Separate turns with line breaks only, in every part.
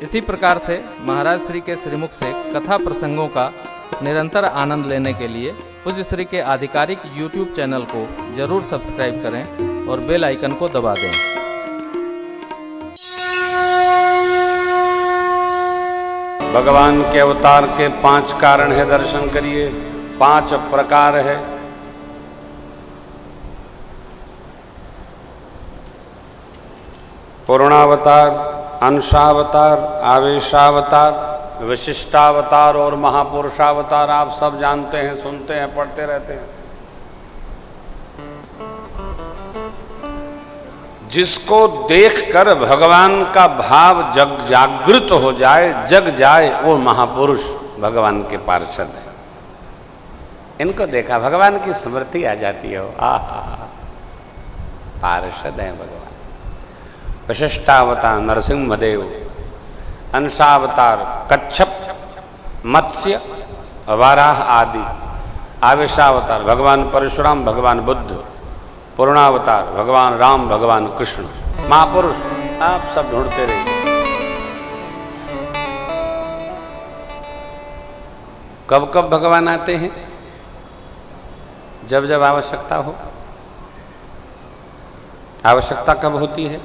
इसी प्रकार से महाराज श्री के श्रीमुख से कथा प्रसंगों का निरंतर आनंद लेने के लिए पूज्य श्री के आधिकारिक YouTube चैनल को जरूर सब्सक्राइब करें और बेल आइकन को दबा दें।
भगवान के अवतार के 5 कारण है, दर्शन करिए। 5 प्रकार है। पूर्णावतार, अंशावतार, आवेशावतार, विशिष्टावतार और महापुरुषावतार। आप सब जानते हैं, सुनते हैं, पढ़ते रहते हैं। जिसको देखकर भगवान का भाव जागृत हो जाए, जग जाए, वो महापुरुष भगवान के पार्षद है। इनको देखा भगवान की स्मृति आ जाती है। आहा, पार्षद है भगवान। विशिष्टावतार नरसिंहदेव, अंशावतार कच्छप, मत्स्य, वाराह आदि। आवेशावतार भगवान परशुराम, भगवान बुद्ध। पूर्णावतार भगवान राम, भगवान कृष्ण। महापुरुष आप सब ढूंढते रहिए। कब कब भगवान आते हैं? जब जब आवश्यकता हो। आवश्यकता कब होती है?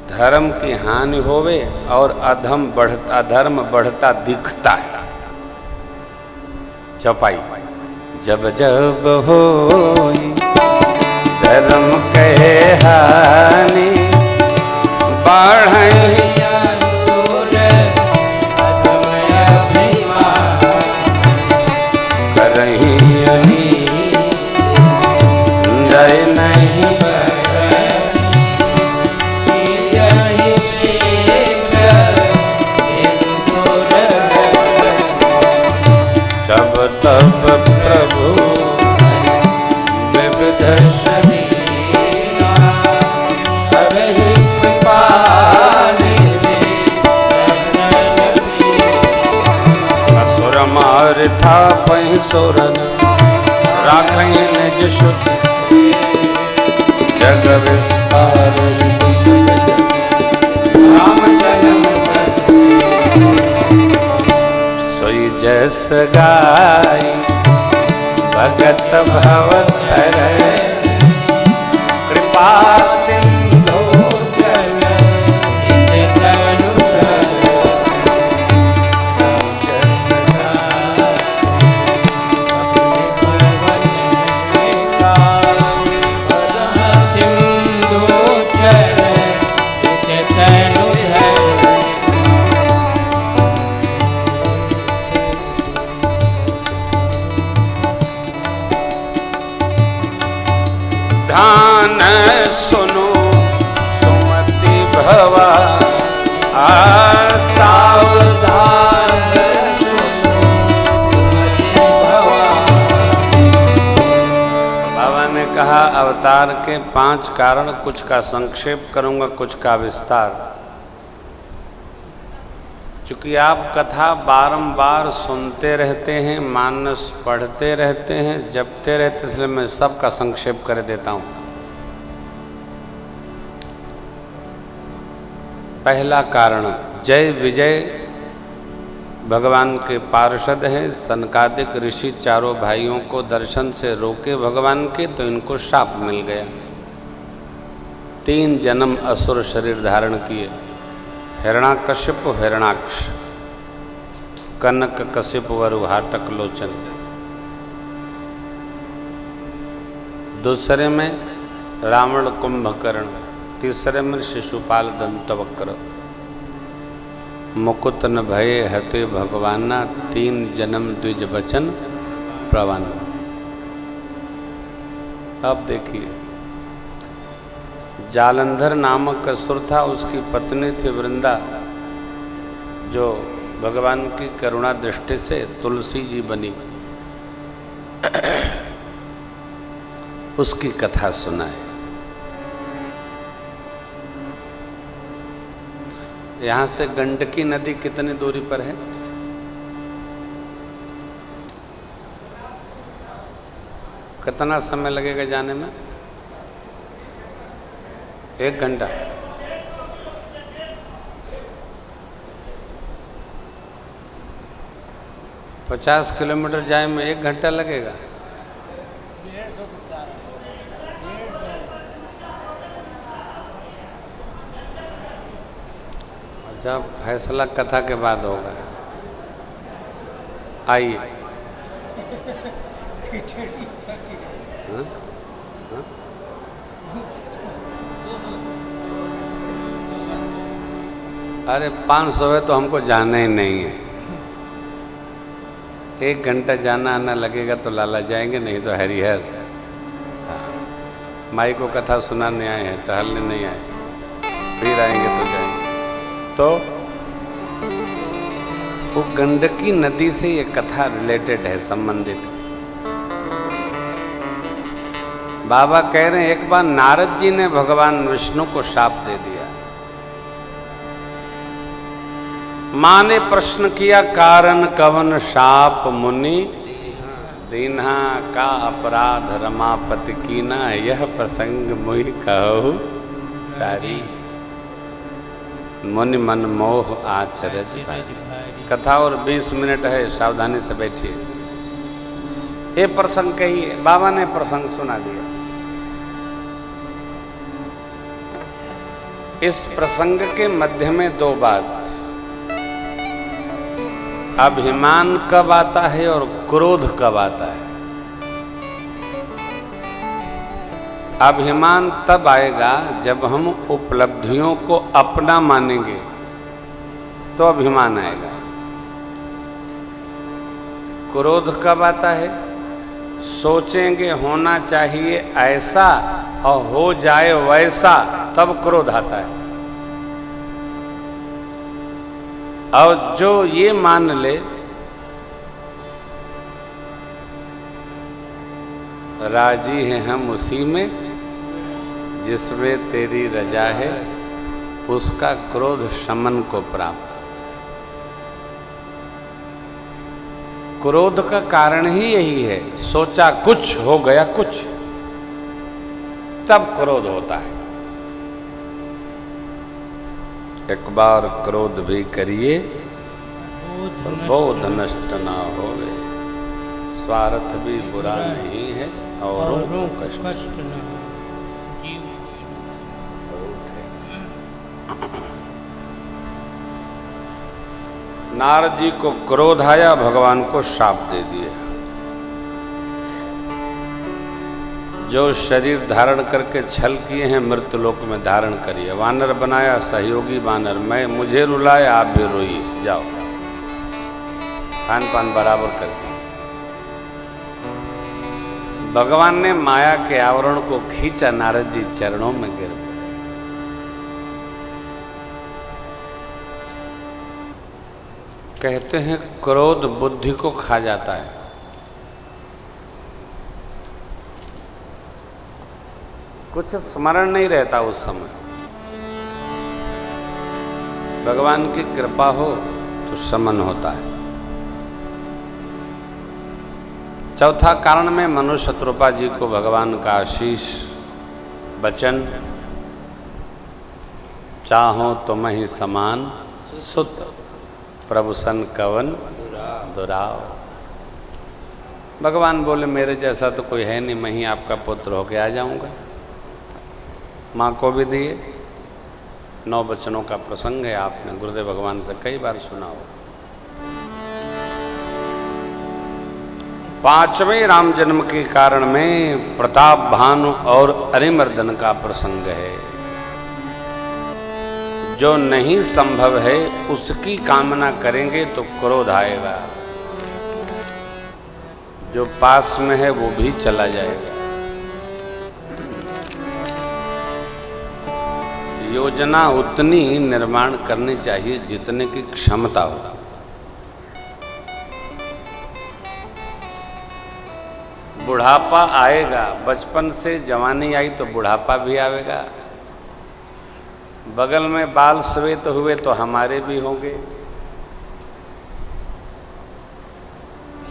धर्म की हानि होवे और अधर्म बढ़ता दिखता है। चौपाई। जब जब होई धर्म कहे हानि, बढ़ई करही अनी, जय नहीं तब तब प्रभु विविध शरीरा, करहि कृपा निधि असुर मार था पहि सुरन, राखहि निज शुद्धि जग विस्तार। राम जन्म सोई जस गाई, भगत भवधर कृपा सिंधु जल इत तनुधर। सिंधु जल इत तनुधर। ध्यान सुनो सुमति भवा, सावधान सुनो सुमति भवा। बाबा ने कहा अवतार के 5 कारण। कुछ का संक्षेप करूंगा, कुछ का विस्तार। चूंकि आप कथा बारंबार सुनते रहते हैं, मानस पढ़ते रहते हैं, जपते रहते, इसलिए मैं सबका संक्षेप कर देता हूँ। पहला कारण, जय विजय भगवान के पार्षद हैं। सनकादिक ऋषि चारों भाइयों को दर्शन से रोके भगवान के, तो इनको शाप मिल गया। 3 जन्म असुर शरीर धारण किए। हिरणाकश्यप, हिरणाक्ष, कनक कश्यप, वरुहाटक लोचन। दूसरे में रावण कुंभकर्ण। तीसरे में शिशुपाल दंतवक्र। मुकुट न भये हते भगवाना, 3 जन्म द्विज बचन प्रवान। अब देखिए, जालंधर नामक असुर था, उसकी पत्नी थी वृंदा, जो भगवान की करुणा दृष्टि से तुलसी जी बनी। उसकी कथा सुनाए। यहाँ से गंडकी नदी कितनी दूरी पर है? कितना समय लगेगा जाने में? 1 घंटा। 50 किलोमीटर जाए में 1 घंटा लगेगा।
150 बता रहा है, 150।
अच्छा, फैसला कथा के बाद होगा। आइए। हाँ? हाँ? अरे 500 है तो हमको जाना ही नहीं है। 1 घंटा जाना आना लगेगा तो लाला जाएंगे, नहीं तो हरिहर। हाँ। माई को कथा सुनाने आए हैं, टहलने नहीं आए। फिर आएंगे तो जाएंगे। तो वो गंडकी नदी से ये कथा रिलेटेड है, संबंधित। बाबा कह रहे हैं एक बार नारद जी ने भगवान विष्णु को शाप दे दिया। माँ ने प्रश्न किया, कारण कवन शाप मुनि दीन्हा, का अपराध रमापति कीना, यह प्रसंग मुहि कहु तारी, मुनि मन मोह आचरज भारी। कथा और 20 मिनट है, सावधानी से बैठिए। ये प्रसंग कहिए। बाबा ने प्रसंग सुना दिया। इस प्रसंग के मध्य में 2 बात। अभिमान कब आता है और क्रोध कब आता है। अभिमान तब आएगा जब हम उपलब्धियों को अपना मानेंगे, तो अभिमान आएगा। क्रोध कब आता है, सोचेंगे होना चाहिए ऐसा और हो जाए वैसा, तब क्रोध आता है। और जो ये मान ले राजी हैं हम उसी में जिसमें तेरी रजा है, उसका क्रोध शमन को प्राप्त। क्रोध का कारण ही यही है, सोचा कुछ हो गया कुछ, तब क्रोध होता है। एक बार क्रोध भी करिए बोध नष्ट ना होवे, स्वार्थ भी बुरा नहीं है औरों को कष्ट न हो। नारद जी को क्रोध आया, भगवान को शाप दे दिए। जो शरीर धारण करके छल किए हैं मृत्युलोक में धारण करिए। वानर बनाया सहयोगी वानर, मैं मुझे रुलाए आप भी रोइए, जाओ। खान पान बराबर कर दिए। भगवान ने माया के आवरण को खींचा, नारद जी चरणों में गिर गए। कहते हैं क्रोध बुद्धि को खा जाता है। कुछ स्मरण नहीं रहता उस समय। भगवान की कृपा हो तो शमन होता है। चौथा कारण में मनु शत्रुपा जी को भगवान का आशीष वचन, चाहो तुम ही समान सुत प्रभु सन कवन दुराव। भगवान बोले मेरे जैसा तो कोई है नहीं, मैं ही आपका पुत्र होके आ जाऊंगा। माँ को भी दिए। 9 वचनों का प्रसंग है, आपने गुरुदेव भगवान से कई बार सुना हो। 5वें राम जन्म के कारण में प्रताप भानु और अरिमर्दन का प्रसंग है। जो नहीं संभव है उसकी कामना करेंगे तो क्रोध आएगा, जो पास में है वो भी चला जाएगा। योजना उतनी निर्माण करनी चाहिए जितने की क्षमता हो। बुढ़ापा आएगा, बचपन से जवानी आई तो बुढ़ापा भी आएगा। बगल में बाल श्वेत हुए तो हमारे भी होंगे।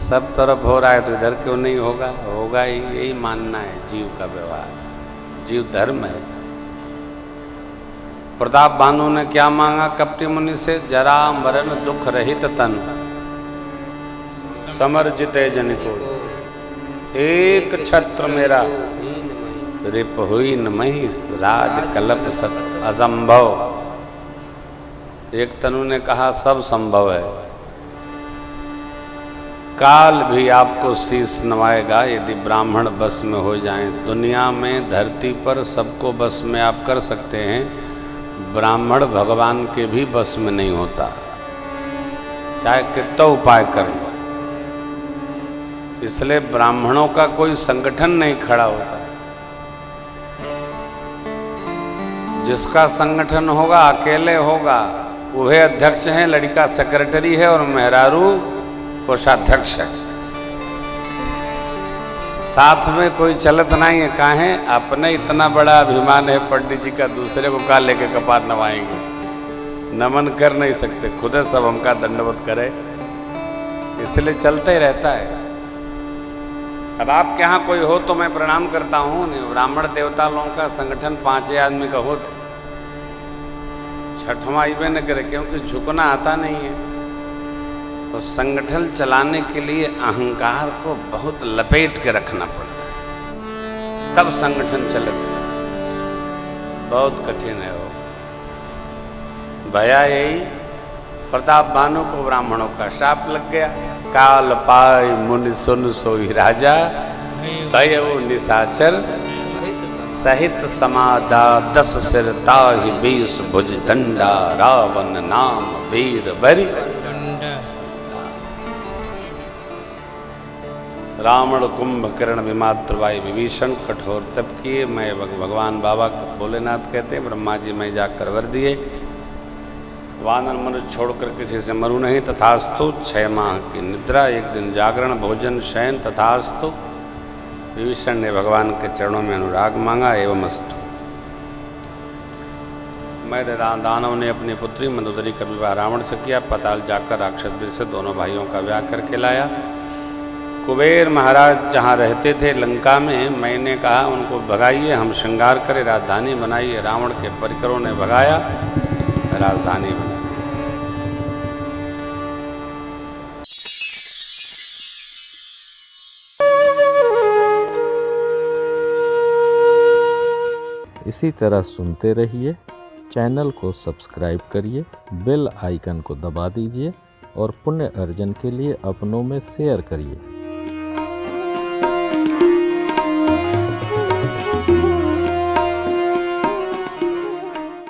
सब तरफ हो रहा है तो इधर क्यों नहीं होगा, होगा ही। यही मानना है जीव का व्यवहार, जीव धर्म है। प्रताप भानु ने क्या मांगा कपटी मुनि से, जरा मरण दुख रहित तन समर्जिते जन को एक छत्र मेरा रिप हुई न महिष राज कल्प सत असंभव। एक तनु ने कहा सब संभव है, काल भी आपको शीश नवाएगा यदि ब्राह्मण बस में हो जाएं। दुनिया में धरती पर सबको बस में आप कर सकते हैं, ब्राह्मण भगवान के भी बस में नहीं होता, चाहे कितना उपाय कर लो। इसलिए ब्राह्मणों का कोई संगठन नहीं खड़ा होता। जिसका संगठन होगा अकेले होगा, वह अध्यक्ष हैं, लड़का सेक्रेटरी है और मेहरारू कोषाध्यक्ष है। साथ में कोई चलत नहीं है। काहे? अपने इतना बड़ा अभिमान है पंडित जी का, दूसरे को का लेके कपार नवाएंगे? नमन कर नहीं सकते, खुद सब हमका दंडवत करे, इसलिए चलते ही रहता है। अब आपके यहाँ कोई हो तो मैं प्रणाम करता हूँ। ब्राह्मण देवता लोगों का संगठन 5 आदमी का हो, छठवां इवे न करे, क्योंकि झुकना आता नहीं है। तो संगठन चलाने के लिए अहंकार को बहुत लपेट के रखना पड़ता है, तब संगठन चलता है। बहुत कठिन है वो। भया यही प्रताप बानो को ब्राह्मणों का शाप लग गया। काल पाई मुनि सुन सोई राजा, भयउ निशाचर सहित समादा 10 सिर ताहि 20 भुज दंडा, रावण नाम वीर बरी। रावण कुंभकर्ण विमात्र वायु विभीषण कठोर तप किए। मैं भगवान बाबा भोलेनाथ कहते हैं, ब्रह्मा जी मैं जाकर वर दिए, वानर मनुष्य छोड़कर किसी से मरू नहीं, तथास्तु। 6 माह की निद्रा, 1 दिन जागरण, भोजन, शयन, तथास्तु। विभीषण ने भगवान के चरणों में अनुराग मांगा, एवं अस्तु। मैं दानव ने अपनी पुत्री मंदोदरी का विवाह रावण से किया। पाताल जाकर राक्षस वीर से दोनों भाइयों का ब्याह करके लाया। कुबेर महाराज जहाँ रहते थे लंका में, मैंने कहा उनको भगाइए, हम श्रृंगार करें, राजधानी बनाइए। रावण के परिकरों ने भगाया, राजधानी बना।
इसी तरह सुनते रहिए, चैनल को सब्सक्राइब करिए, बेल आइकन को दबा दीजिए और पुण्य अर्जन के लिए अपनों में शेयर करिए।